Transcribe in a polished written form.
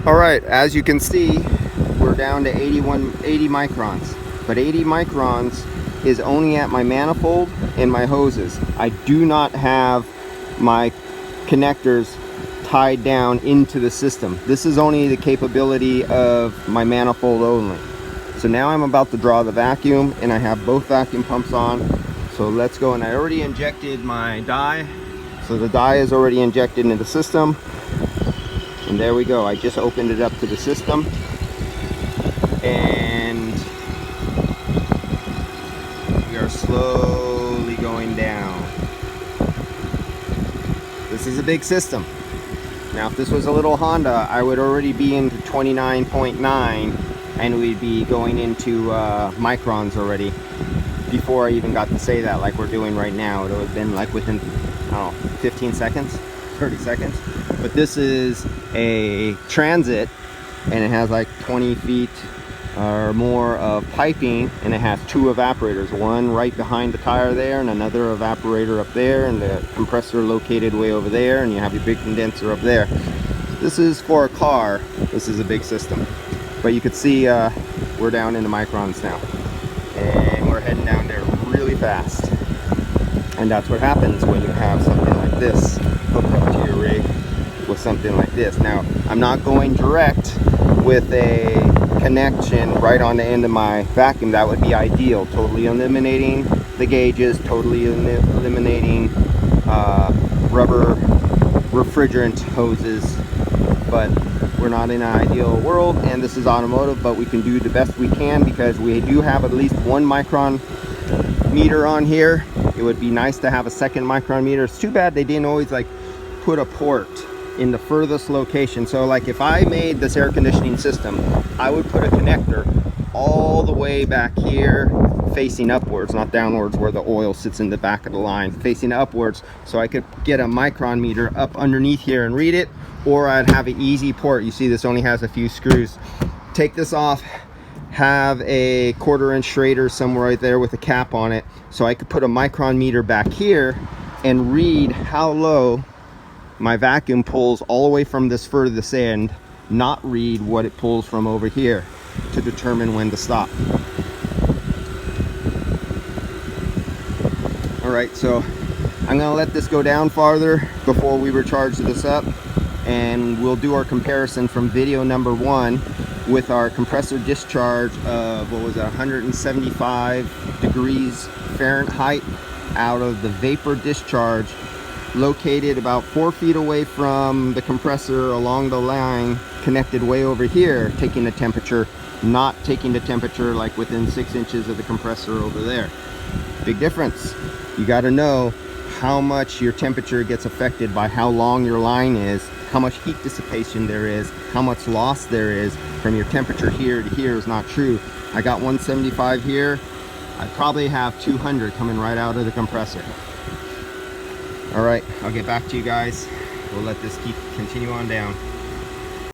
All right, as you can see, we're down to 80 microns, but 80 microns is only at my manifold and my hoses. I do not have my connectors tied down into the system. This is only the capability of my manifold only. So now I'm about to draw the vacuum, and I have both vacuum pumps on. So let's go. And I already injected my dye. So the dye is already injected into the system. And there we go. I just opened it up to the system. And we are slowly going down. This is a big system. Now, if this was a little Honda, I would already be into 29.9 and we'd be going into microns already before I even got to say that, like we're doing right now. It would have been like within, I don't know, 15 seconds, 30 seconds. But this is a transit, and it has like 20 feet or more of piping, and it has two evaporators, one right behind the tire there and another evaporator up there, and the compressor located way over there, and you have your big condenser up there. This is for a car. This is a big system, but you could see we're down into microns now, and we're heading down there really fast. And that's what happens when you have something like this hooked up to your rig with something like this. Now, I'm not going direct with a connection right on the end of my vacuum. That would be ideal, totally eliminating the gauges, totally eliminating rubber refrigerant hoses. But we're not in an ideal world, and this is automotive, but we can do the best we can because we do have at least 1 micron meter on here. It would be nice to have a second micron meter. It's too bad they didn't always like put a port in the furthest location. So like if I made this air conditioning system, I would put a connector all the way back here facing upwards, not downwards where the oil sits in the back of the line, facing upwards, so I could get a micron meter up underneath here and read it. Or I'd have an easy port. You see this only has a few screws. Take this off, have a 1/4 inch Schrader somewhere right there with a cap on it, so I could put a micron meter back here and read how low my vacuum pulls all the way from this furthest end, not read what it pulls from over here to determine when to stop. All right, so I'm gonna let this go down farther before we recharge this up, and we'll do our comparison from video number 1 with our compressor discharge of, what was it, 175 degrees Fahrenheit out of the vapor discharge, located about 4 feet away from the compressor along the line, connected way over here, taking the temperature, not taking the temperature like within 6 inches of the compressor over there. Big difference. You got to know how much your temperature gets affected by how long your line is, how much heat dissipation there is, how much loss there is from your temperature here to here is not true. I got 175 here. I probably have 200 coming right out of the compressor. All right, I'll get back to you guys. We'll let this continue on down.